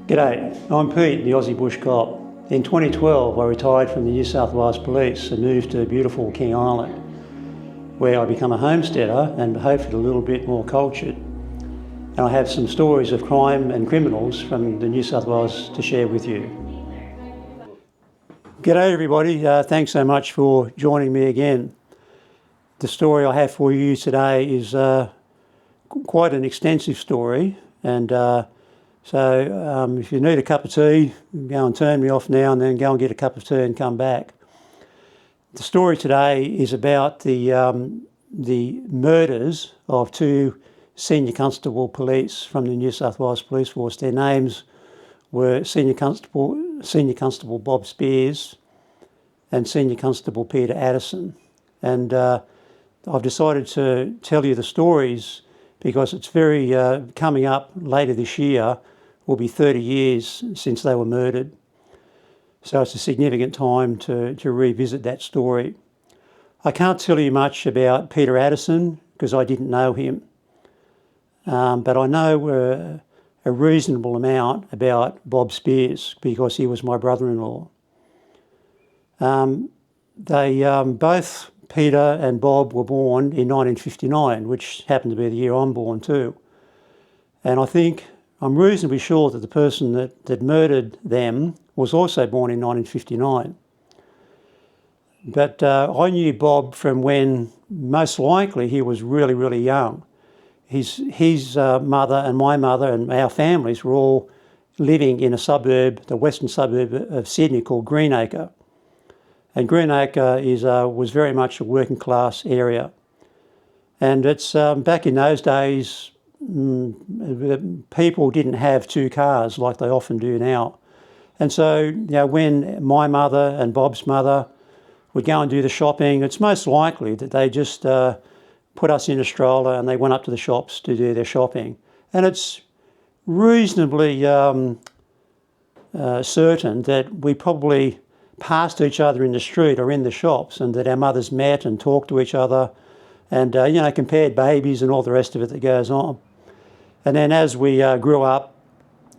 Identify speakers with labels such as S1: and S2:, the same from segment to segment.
S1: G'day, I'm Pete, the Aussie Bush Cop. In 2012 I retired from the New South Wales Police and moved to beautiful King Island, where I become a homesteader and hopefully a little bit more cultured. And I have some stories of crime and criminals from the New South Wales to share with you. G'day everybody, thanks so much for joining me again. The story I have for you today is quite an extensive story, and so if you need a cup of tea, go and turn me off now and then go and get a cup of tea and come back. The story today is about the murders of two senior constable police from the New South Wales Police Force. Their names were Senior Constable Bob Spears and Senior Constable Peter Addison. And I've decided to tell you the stories because it's very coming up later this year will be 30 years since they were murdered. So it's a significant time to revisit that story. I can't tell you much about Peter Addison because I didn't know him, but I know a reasonable amount about Bob Spears because he was my brother-in-law. Both Peter and Bob were born in 1959, which happened to be the year I'm born too. And I'm reasonably sure that the person that murdered them was also born in 1959. But I knew Bob from when, most likely, he was really, really young. His mother and my mother and our families were all living in a suburb, the western suburb of Sydney called Greenacre. And Greenacre was very much a working class area. And it's back in those days, people didn't have two cars like they often do now. And so, when my mother and Bob's mother would go and do the shopping, it's most likely that they just put us in a stroller and they went up to the shops to do their shopping. And it's reasonably certain that we probably passed each other in the street or in the shops, and that our mothers met and talked to each other and, compared babies and all the rest of it that goes on. And then as we grew up,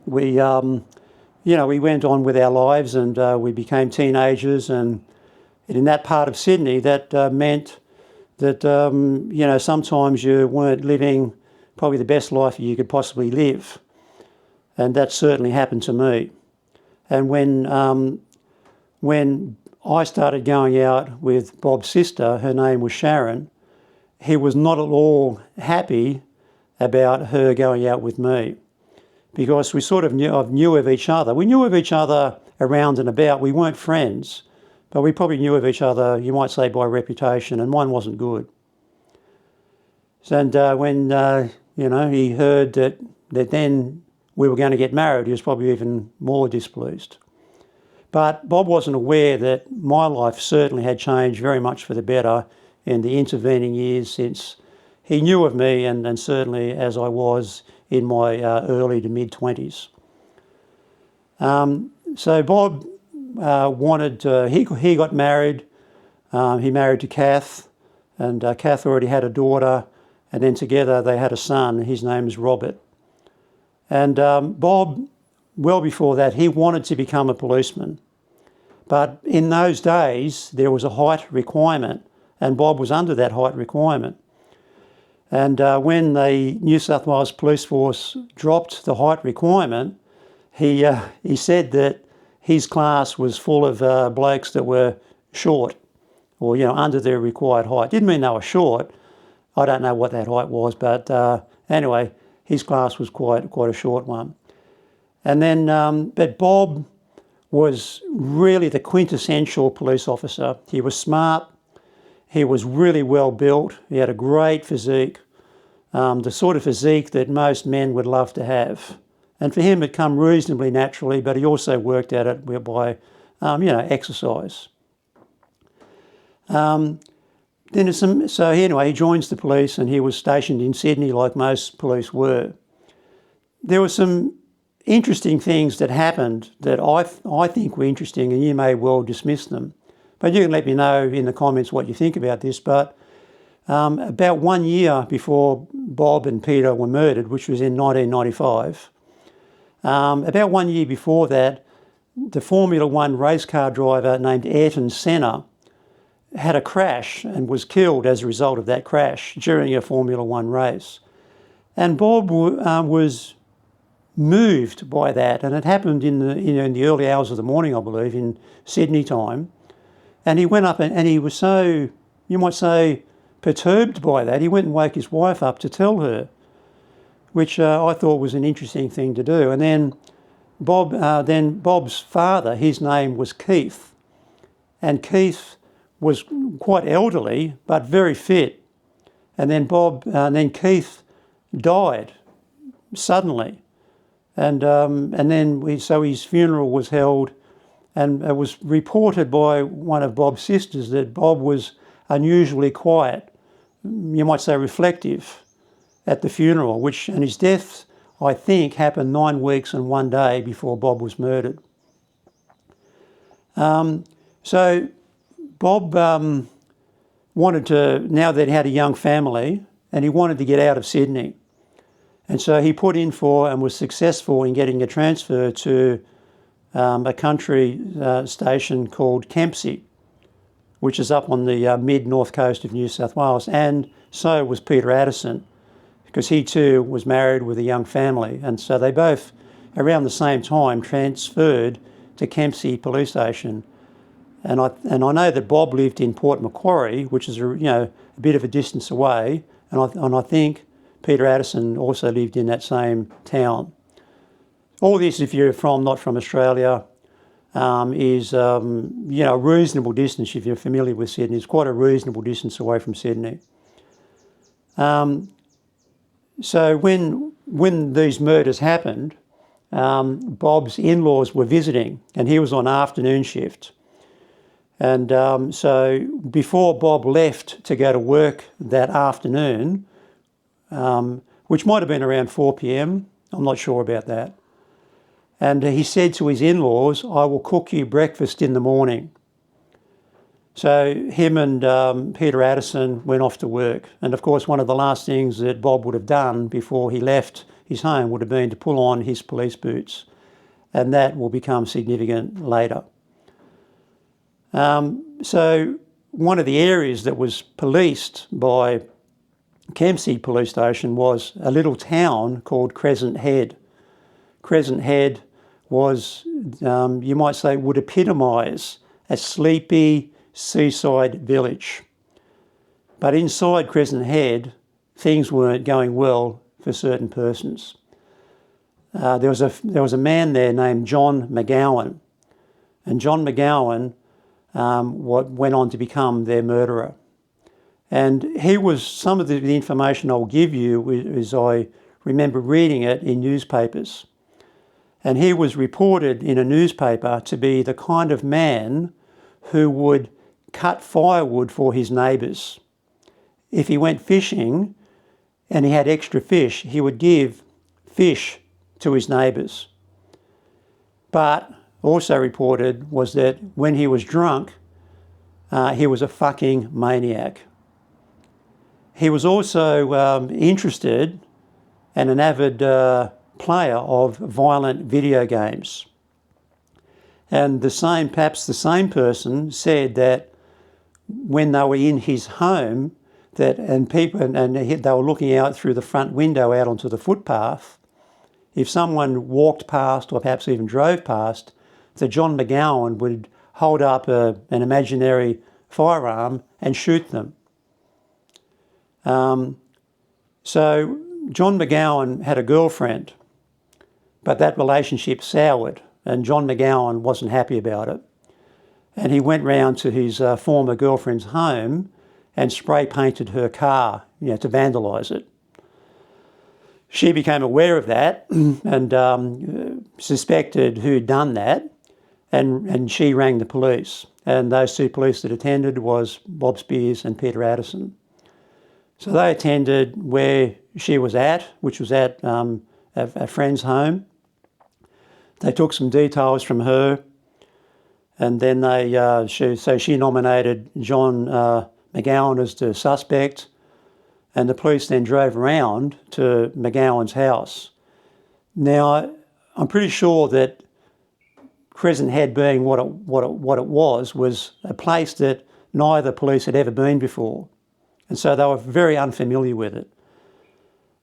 S1: we went on with our lives and we became teenagers, and in that part of Sydney that meant that, sometimes you weren't living probably the best life you could possibly live. And that certainly happened to me. And when I started going out with Bob's sister, her name was Sharon, he was not at all happy about her going out with me because we sort of knew of each other. We knew of each other around and about. We weren't friends, but we probably knew of each other, you might say, by reputation, and mine wasn't good. And when he heard that then we were going to get married, he was probably even more displeased. But Bob wasn't aware that my life certainly had changed very much for the better in the intervening years since he knew of me, and certainly as I was in my early to mid-20s. So Bob he got married. He married to Kath, and Kath already had a daughter, and then together they had a son. His name is Robert. And Bob, well before that, he wanted to become a policeman. But in those days, there was a height requirement, and Bob was under that height requirement. And when the New South Wales Police Force dropped the height requirement, he said that his class was full of blokes that were short, or under their required height. Didn't mean they were short. I don't know what that height was, but anyway, his class was quite a short one. And then, but Bob was really the quintessential police officer. He was smart. He was really well built. He had a great physique, the sort of physique that most men would love to have. And for him, it come reasonably naturally, but he also worked at it by, exercise. So anyway, he joins the police, and he was stationed in Sydney like most police were. There were some interesting things that happened that I think were interesting, and you may well dismiss them. But you can let me know in the comments what you think about this. But about 1 year before Bob and Peter were murdered, which was in 1995, About 1 year before that, the Formula One race car driver named Ayrton Senna had a crash and was killed as a result of that crash during a Formula One race. And Bob was moved by that, and it happened in the early hours of the morning, I believe, in Sydney time. And he went up and he was so, you might say, perturbed by that, he went and woke his wife up to tell her, which I thought was an interesting thing to do. And then Bob's father, his name was Keith, and Keith was quite elderly but very fit. And then Keith died suddenly, and then so his funeral was held, and it was reported by one of Bob's sisters that Bob was unusually quiet, you might say reflective, at the funeral, and his death, I think, happened 9 weeks and 1 day before Bob was murdered. So Bob wanted to, now that he had a young family, and he wanted to get out of Sydney. And so he put in for and was successful in getting a transfer to a country station called Kempsey, which is up on the mid-north coast of New South Wales. And so was Peter Addison, because he too was married with a young family. And so they both, around the same time, transferred to Kempsey Police Station. And I know that Bob lived in Port Macquarie, which is a bit of a distance away, and I think Peter Addison also lived in that same town. All this, if you're not from Australia, is a reasonable distance. If you're familiar with Sydney, it's quite a reasonable distance away from Sydney. So when these murders happened, Bob's in-laws were visiting, and he was on afternoon shift. And so before Bob left to go to work that afternoon, which might have been around 4 p.m, I'm not sure about that, and he said to his in-laws, "I will cook you breakfast in the morning." So him and Peter Addison went off to work. And of course, one of the last things that Bob would have done before he left his home would have been to pull on his police boots. And that will become significant later. So one of the areas that was policed by Kempsey Police Station was a little town called Crescent Head. Crescent Head was, you might say, would epitomise a sleepy seaside village. But inside Crescent Head, things weren't going well for certain persons. There was a man there named John McGowan, and John McGowan went on to become their murderer. And he was, some of the information I'll give you is I remember reading it in newspapers. And he was reported in a newspaper to be the kind of man who would cut firewood for his neighbours. If he went fishing and he had extra fish, he would give fish to his neighbours. But also reported was that when he was drunk, he was a fucking maniac. He was also interested and an avid player of violent video games. And perhaps the same person said that when they were in his home, they were looking out through the front window out onto the footpath, if someone walked past or perhaps even drove past, that John McGowan would hold up an imaginary firearm and shoot them. So John McGowan had a girlfriend, but that relationship soured, and John McGowan wasn't happy about it. And he went round to his former girlfriend's home and spray painted her car, to vandalise it. She became aware of that and suspected who'd done that, and she rang the police. And those two police that attended was Bob Spears and Peter Addison. So they attended where she was at, which was at a friend's home. They took some details from her, and then she nominated John McGowan as the suspect, and the police then drove around to McGowan's house. Now, I'm pretty sure that Crescent Head, being what it was a place that neither police had ever been before. And so they were very unfamiliar with it.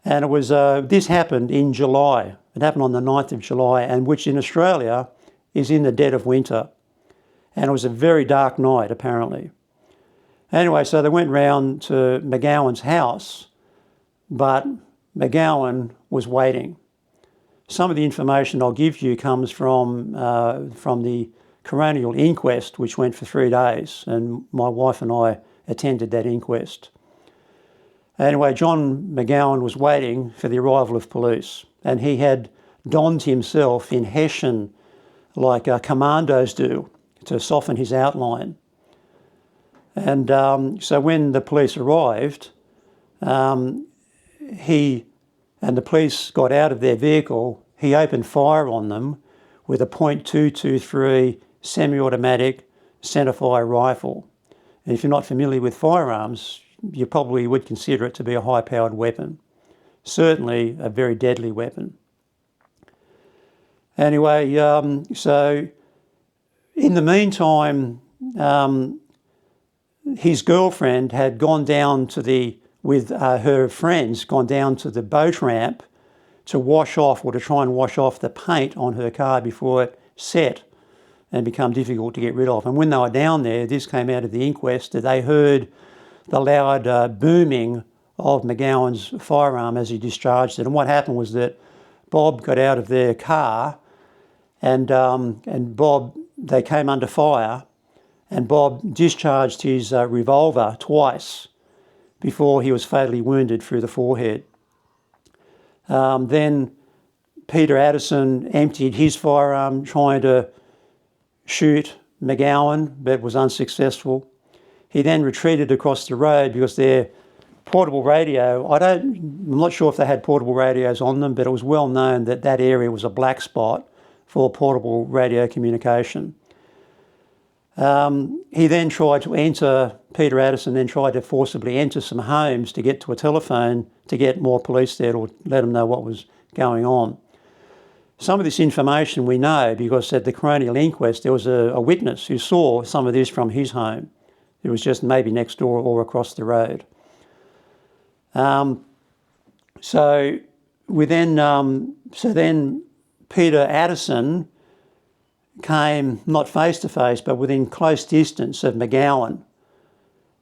S1: And it was this happened in July. It happened on the 9th of July, and which in Australia is in the dead of winter. And it was a very dark night, apparently. Anyway, so they went round to McGowan's house, but McGowan was waiting. Some of the information I'll give you comes from the Coronial inquest, which went for 3 days, and my wife and I attended that inquest. Anyway, John McGowan was waiting for the arrival of police, and he had donned himself in Hessian like commandos do to soften his outline. And so when the police arrived, he and the police got out of their vehicle, he opened fire on them with a .223 semi-automatic centerfire rifle. And if you're not familiar with firearms, you probably would consider it to be a high-powered weapon. Certainly a very deadly weapon. Anyway, so in the meantime, his girlfriend had gone down to with her friends, gone down to the boat ramp to wash off, or to try and wash off the paint on her car before it set and become difficult to get rid of. And when they were down there, this came out of the inquest, that they heard the loud booming of McGowan's firearm as he discharged it. And what happened was that Bob got out of their car, and Bob, they came under fire, and Bob discharged his revolver twice before he was fatally wounded through the forehead. Then Peter Addison emptied his firearm trying to shoot McGowan, but was unsuccessful. He then retreated across the road because their portable radio, I'm not sure if they had portable radios on them, but it was well known that that area was a black spot for portable radio communication. He then tried to enter, Peter Addison then tried to forcibly enter some homes to get to a telephone to get more police there to let them know what was going on. Some of this information we know because at the Coronial inquest there was a witness who saw some of this from his home. It was just maybe next door or across the road. So then Peter Addison came not face to face but within close distance of McGowan.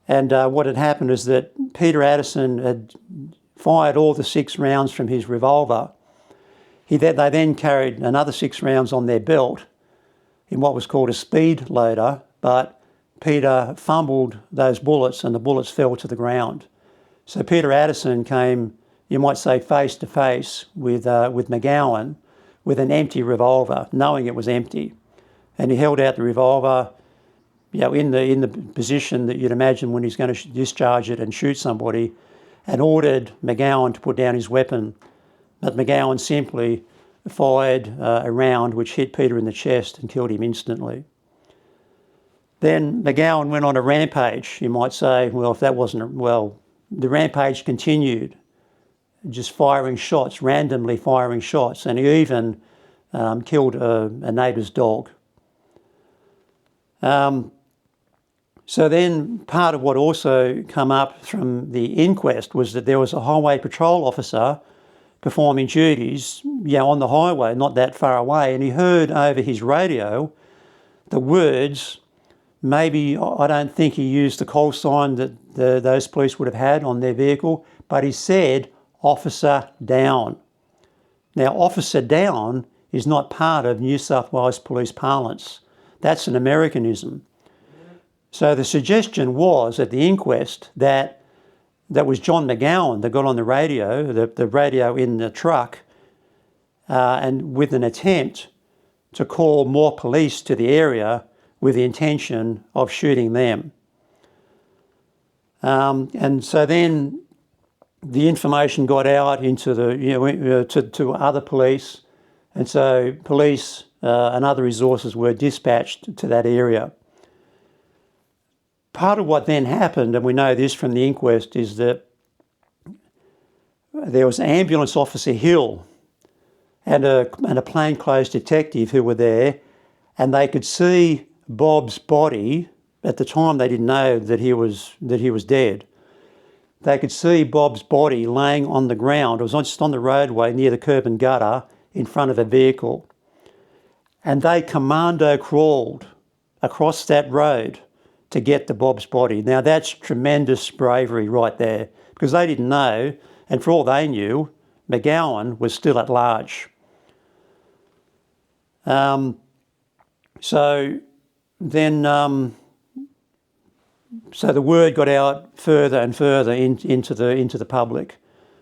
S1: And what had happened is that Peter Addison had fired all the 6 rounds from his revolver. They then carried another 6 rounds on their belt in what was called a speed loader, but Peter fumbled those bullets and the bullets fell to the ground. So Peter Addison came, you might say, face to face with McGowan with an empty revolver, knowing it was empty. And he held out the revolver, in the position that you'd imagine when he's going to discharge it and shoot somebody, and ordered McGowan to put down his weapon. But McGowan simply fired a round which hit Peter in the chest and killed him instantly. Then McGowan went on a rampage. You might say, the rampage continued, just firing shots, randomly firing shots, and he even killed a neighbour's dog. So then part of what also come up from the inquest was that there was a highway patrol officer performing duties on the highway, not that far away, and he heard over his radio the words, maybe, I don't think he used the call sign that those police would have had on their vehicle, but he said, "Officer down." Now, officer down is not part of New South Wales police parlance. That's an Americanism. So the suggestion was at the inquest that was John McGowan that got on the radio, the radio in the truck, and with an attempt to call more police to the area with the intention of shooting them. And so then the information got out into to other police, and so police and other resources were dispatched to that area. Part of what then happened, and we know this from the inquest, is that there was Ambulance Officer Hill, and a plainclothes detective who were there, and they could see Bob's body. At the time, they didn't know that he was dead. They could see Bob's body laying on the ground. It was just on the roadway near the curb and gutter in front of a vehicle. And they commando crawled across that road to get to Bob's body. Now that's tremendous bravery right there, because they didn't know, and for all they knew, McGowan was still at large. So the word got out further and further into the public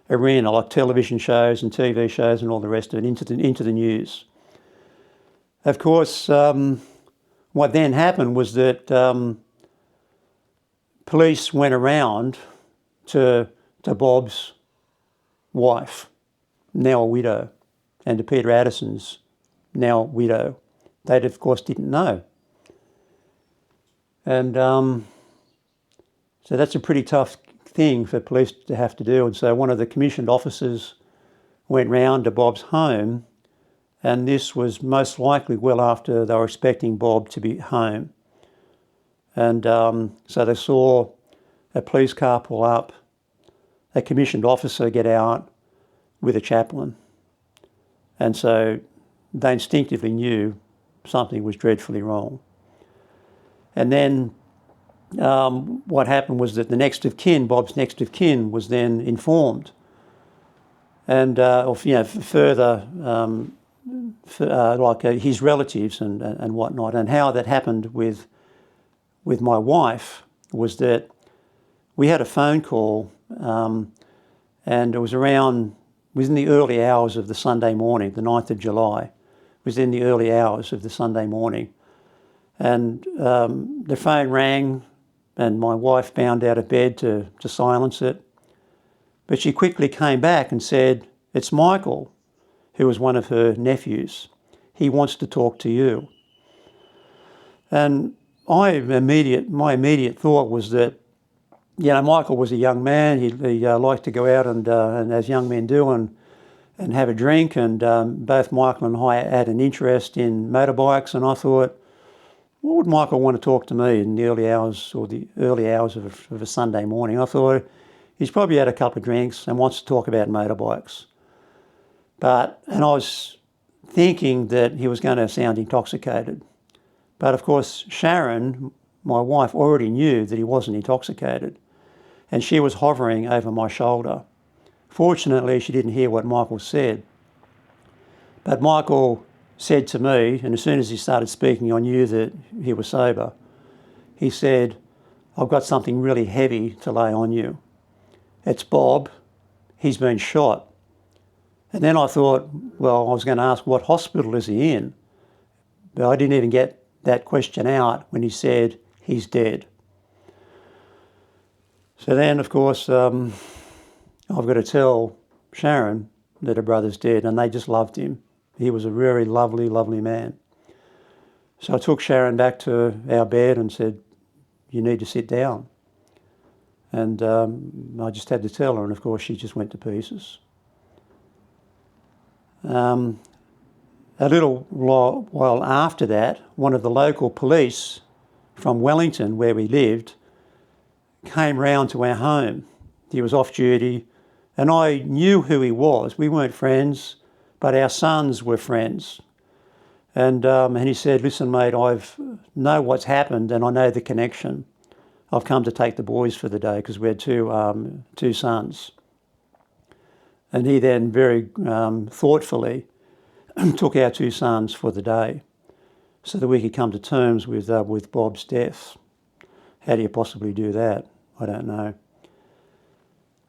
S1: arena, like television shows and TV shows and all the rest of it, into the news. Of course, what then happened was that police went around to Bob's wife, now a widow, and to Peter Addison's now widow. They, of course, didn't know. And so that's a pretty tough thing for police to have to do. And so one of the commissioned officers went round to Bob's home, and this was most likely well after they were expecting Bob to be home. And so they saw a police car pull up, a commissioned officer get out with a chaplain. And so they instinctively knew something was dreadfully wrong. And then what happened was that the next of kin, Bob's next of kin, was then informed, and further, his relatives and whatnot. And how that happened with my wife was that we had a phone call, and it was in the early hours of the Sunday morning, the 9th of July. It was in the early hours of the Sunday morning. And the phone rang, and my wife bounded out of bed to silence it. But she quickly came back and said, "It's Michael," who was one of her nephews. "He wants to talk to you." And my immediate thought was that, Michael was a young man. He liked to go out and as young men do, and have a drink. And both Michael and I had an interest in motorbikes. And I thought, what would Michael want to talk to me in the early hours of a Sunday morning? I thought, he's probably had a couple of drinks and wants to talk about motorbikes. And I was thinking that he was going to sound intoxicated. But of course, Sharon, my wife, already knew that he wasn't intoxicated, and she was hovering over my shoulder. Fortunately, she didn't hear what Michael said. But Michael said to me, and as soon as he started speaking, I knew that he was sober. He said, "I've got something really heavy to lay on you. It's Bob. He's been shot." And then I thought, well, I was going to ask, what hospital is he in? But I didn't even get that question out when he said, "He's dead." So then, of course, I've got to tell Sharon that her brother's dead, and they just loved him. He was a very lovely, lovely man. So I took Sharon back to our bed and said, "You need to sit down." And I just had to tell her, and of course she just went to pieces. A little while after that, one of the local police from Wellington, where we lived, came round to our home. He was off duty, and I knew who he was. We weren't friends, but our sons were friends. And he said, "Listen, mate, I know what's happened, and I know the connection. I've come to take the boys for the day," because we had two sons. And he then very thoughtfully took our two sons for the day so that we could come to terms with Bob's death. How do you possibly do that? I don't know.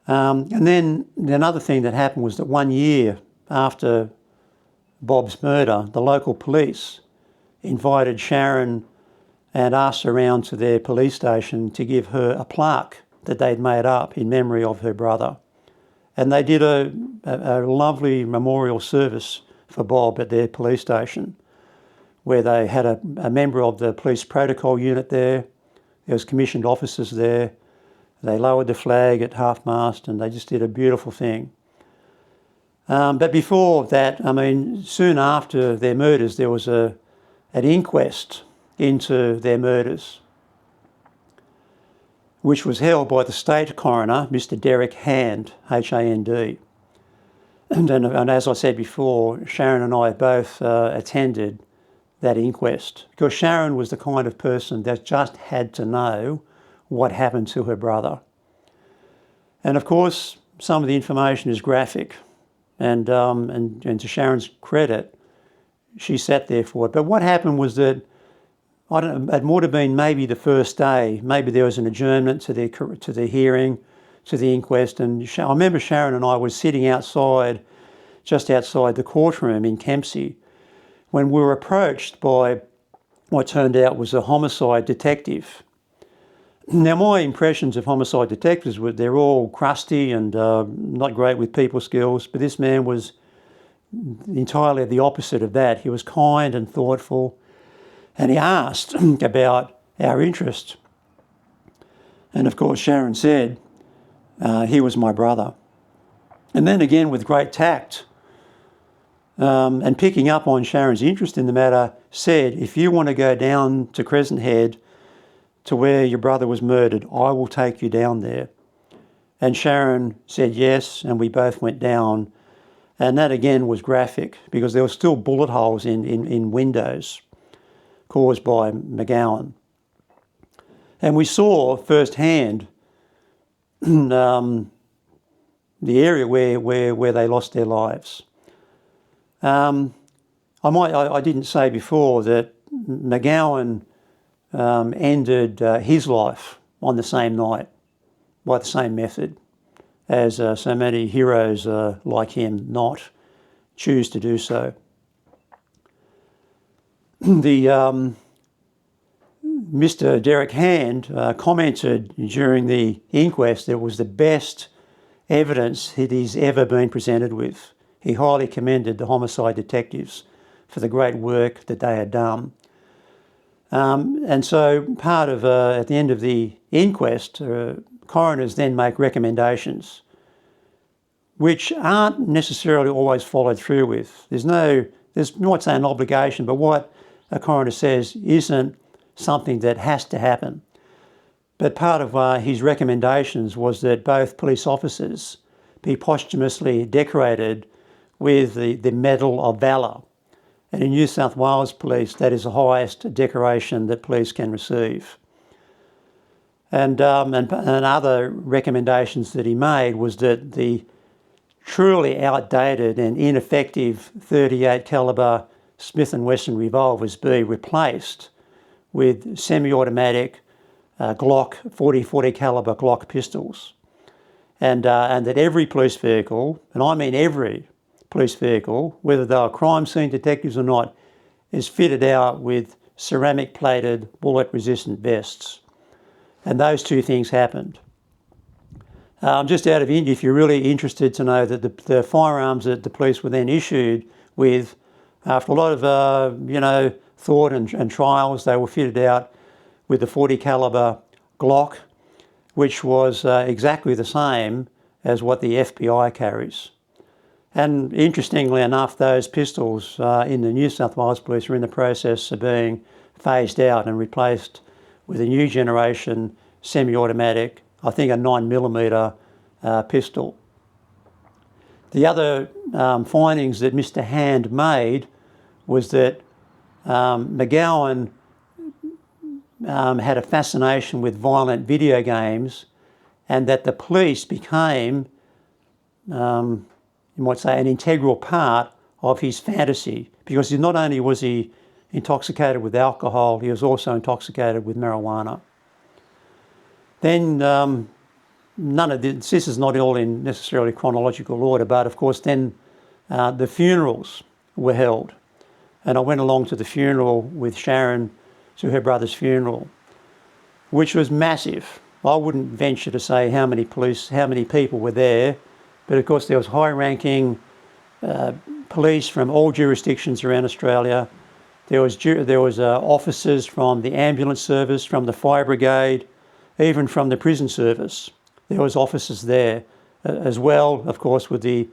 S1: And then another thing that happened was that 1 year after Bob's murder, the local police invited Sharon and us around to their police station to give her a plaque that they'd made up in memory of her brother. And they did a lovely memorial service for Bob at their police station, where they had a member of the police protocol unit there. There was commissioned officers there. They lowered the flag at half-mast, and they just did a beautiful thing. But before that, I mean, soon after their murders, there was an inquest into their murders, which was held by the state coroner, Mr. Derek Hand, H-A-N-D. And as I said before, Sharon and I both attended that inquest, because Sharon was the kind of person that just had to know what happened to her brother. And of course, some of the information is graphic, and to Sharon's credit, she sat there for it. But what happened was that, I don't know, it might have been maybe the first day, maybe there was an adjournment to the hearing, to the inquest, and I remember Sharon and I were sitting outside, just outside the courtroom in Kempsey, when we were approached by what turned out was a homicide detective. Now, my impressions of homicide detectives were they're all crusty and not great with people skills, but this man was entirely the opposite of that. He was kind and thoughtful, and he asked about our interest. And of course, Sharon said, he was my brother. And then again, with great tact, and picking up on Sharon's interest in the matter, said, if you want to go down to Crescent Head to where your brother was murdered, I will take you down there. And Sharon said yes, and we both went down. And that again was graphic, because there were still bullet holes in windows caused by McGowan. And we saw firsthand the area where they lost their lives. I didn't say before that McGowan ended his life on the same night by the same method as so many heroes like him not choose to do so. The Mr. Derek Hand commented during the inquest that it was the best evidence that he's ever been presented with. He highly commended the homicide detectives for the great work that they had done. And so part of, at the end of the inquest, coroners then make recommendations which aren't necessarily always followed through with. There's not say an obligation, but what a coroner says isn't something that has to happen. But part of his recommendations was that both police officers be posthumously decorated with the Medal of Valour. And in New South Wales Police, that is the highest decoration that police can receive. And other recommendations that he made was that the truly outdated and ineffective .38 calibre Smith & Wesson revolvers be replaced with semi-automatic Glock 40 calibre Glock pistols, and that every police vehicle, and I mean every police vehicle, whether they are crime scene detectives or not, is fitted out with ceramic plated bullet resistant vests. And those two things happened. Just out of India, if you're really interested to know that the firearms that the police were then issued with, after a lot of thought and trials, they were fitted out with the 40 calibre Glock, which was exactly the same as what the FBI carries. And interestingly enough, those pistols in the New South Wales Police are in the process of being phased out and replaced with a new generation semi-automatic, I think a 9mm pistol. The other findings that Mr. Hand made was that McGowan had a fascination with violent video games, and that the police became, you might say, an integral part of his fantasy, because not only was he intoxicated with alcohol, he was also intoxicated with marijuana. Then none of this is not all in necessarily chronological order, but of course then the funerals were held. And I went along to the funeral with Sharon, to her brother's funeral, which was massive. I wouldn't venture to say how many people were there, but of course there was high-ranking police from all jurisdictions around Australia. There was officers from the ambulance service, from the fire brigade, even from the prison service. There was officers there as well, of course, with the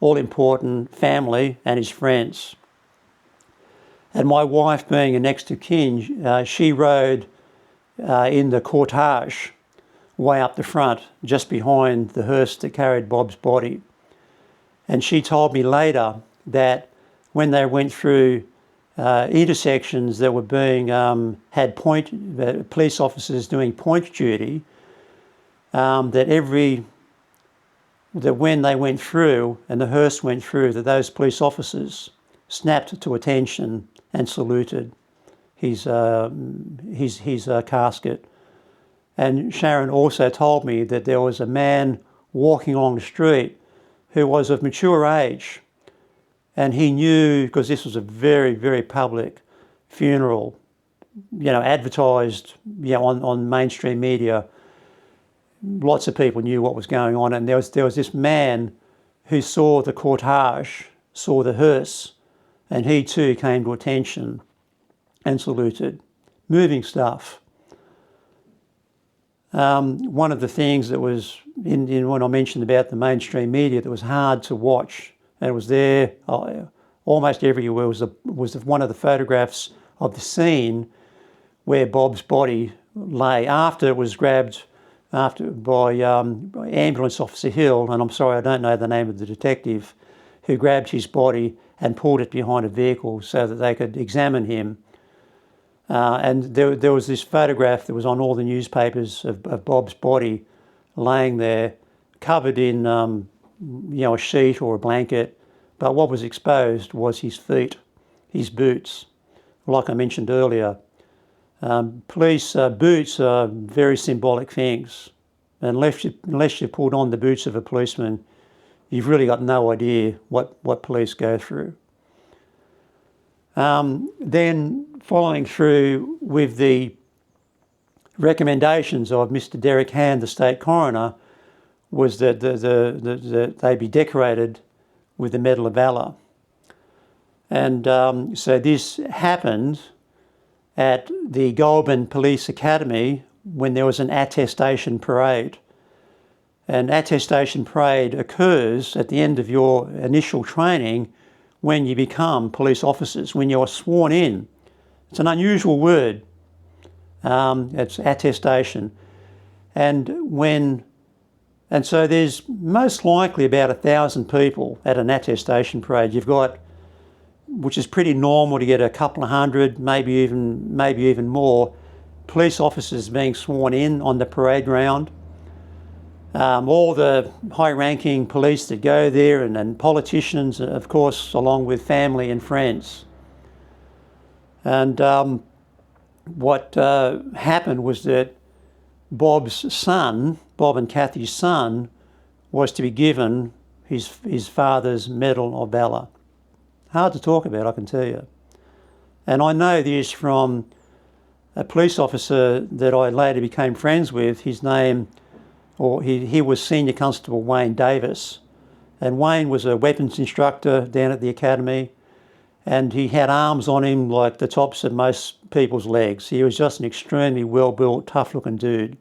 S1: all-important family and his friends. And my wife, being a next of kin, she rode in the cortege way up the front, just behind the hearse that carried Bob's body. And she told me later that when they went through intersections that were being, had police officers doing point duty, that when they went through and the hearse went through, that those police officers snapped to attention and saluted his casket. And Sharon also told me that there was a man walking along the street who was of mature age, and he knew, because this was a very, very public funeral, advertised, on mainstream media. Lots of people knew what was going on, and there was this man who saw the cortege, saw the hearse, and he too came to attention and saluted. Moving stuff. One of the things that was in when I mentioned about the mainstream media that was hard to watch, and it was there almost everywhere, was one of the photographs of the scene where Bob's body lay after it was grabbed by ambulance officer Hill, and I'm sorry I don't know the name of the detective, who grabbed his body and pulled it behind a vehicle so that they could examine him. And there was this photograph that was on all the newspapers of Bob's body laying there, covered in a sheet or a blanket, but what was exposed was his feet, his boots. Like I mentioned earlier, police boots are very symbolic things. Unless you put on the boots of a policeman, you've really got no idea what police go through. Then following through with the recommendations of Mr. Derek Hand, the state coroner, was that they be decorated with the Medal of Valour. And so this happened at the Goulburn Police Academy when there was an attestation parade. An attestation parade occurs at the end of your initial training when you become police officers, when you're sworn in. It's an unusual word. It's attestation. And so there's most likely about 1,000 people at an attestation parade. You've got, which is pretty normal to get a couple of hundred, maybe even more, police officers being sworn in on the parade ground. All the high-ranking police that go there, and politicians, of course, along with family and friends. And what happened was that Bob's son, Bob and Kathy's son, was to be given his father's Medal of Valour. Hard to talk about, I can tell you. And I know this from a police officer that I later became friends with. His name, he was Senior Constable Wayne Davis. And Wayne was a weapons instructor down at the academy, and he had arms on him like the tops of most people's legs. He was just an extremely well-built, tough-looking dude.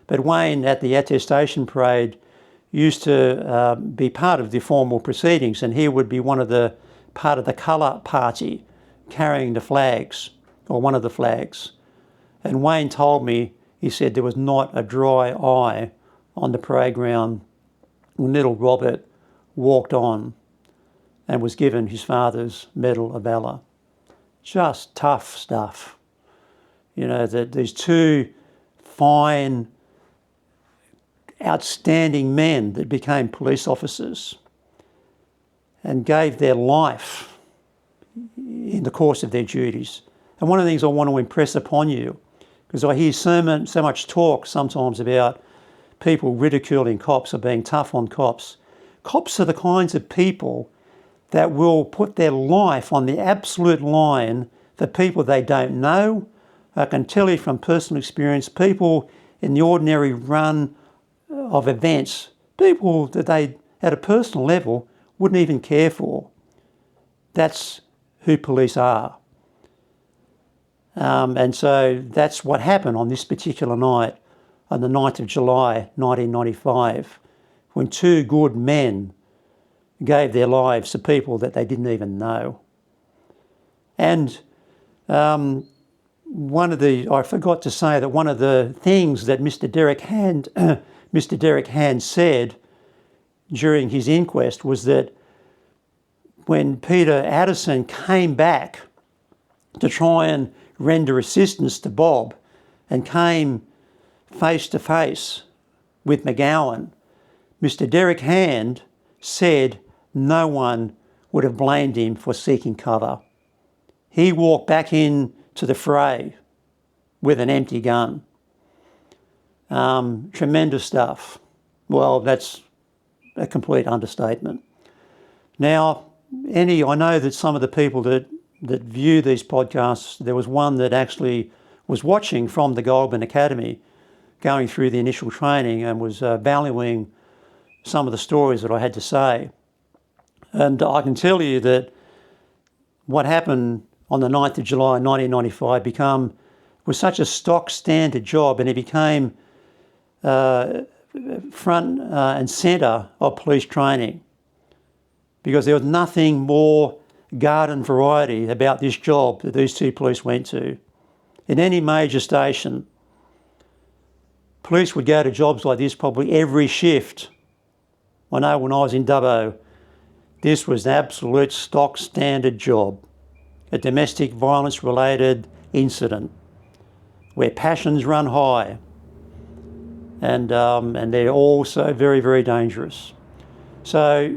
S1: But Wayne, at the attestation parade, used to be part of the formal proceedings, and he would be part of the colour party carrying the flags, or one of the flags. And Wayne told me, he said there was not a dry eye on the parade ground when little Robert walked on and was given his father's Medal of Valour. Just tough stuff. These two fine, outstanding men that became police officers and gave their life in the course of their duties. And one of the things I want to impress upon you, because I hear so much talk sometimes about people ridiculing cops or being tough on cops. Cops are the kinds of people that will put their life on the absolute line for people they don't know. I can tell you from personal experience, people in the ordinary run of events, people that they, at a personal level, wouldn't even care for. That's who police are. And so that's what happened on this particular night, on the 9th of July, 1995, when two good men gave their lives to people that they didn't even know. And I forgot to say that one of the things that Mr. Derek Hand said during his inquest was that when Peter Addison came back to try and render assistance to Bob and came face to face with McGowan, Mr. Derek Hand said no one would have blamed him for seeking cover. He walked back into the fray with an empty gun. Tremendous stuff. Well, that's a complete understatement. Now, I know that some of the people that view these podcasts, there was one that actually was watching from the Goulburn Academy, going through the initial training, and was valuing some of the stories that I had to say. And I can tell you that what happened on the 9th of July 1995 was such a stock standard job, and it became front and centre of police training, because there was nothing more garden variety about this job that these two police went to. In any major station, police would go to jobs like this probably every shift. I know when I was in Dubbo, this was an absolute stock standard job, a domestic violence related incident where passions run high, and they're also very, very dangerous. So,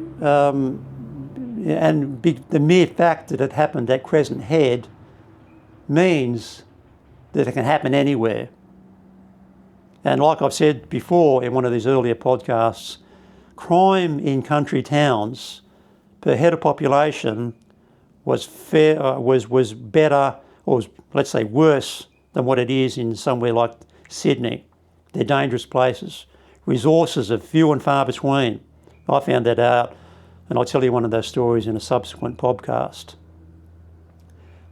S1: the mere fact that it happened at Crescent Head means that it can happen anywhere. And like I've said before in one of these earlier podcasts, crime in country towns per head of population was better, or was, let's say, worse than what it is in somewhere like Sydney. They're dangerous places. Resources are few and far between. I found that out, and I'll tell you one of those stories in a subsequent podcast.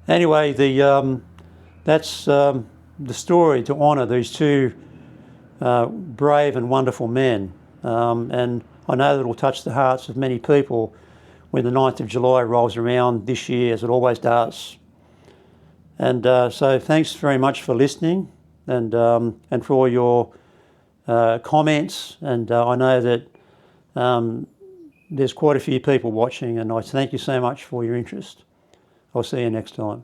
S1: Anyway, that's the story to honour these two brave and wonderful men. And I know that it will touch the hearts of many people when the 9th of July rolls around this year, as it always does. And so thanks very much for listening, and for all your comments. And I know that there's quite a few people watching, and I thank you so much for your interest. I'll see you next time.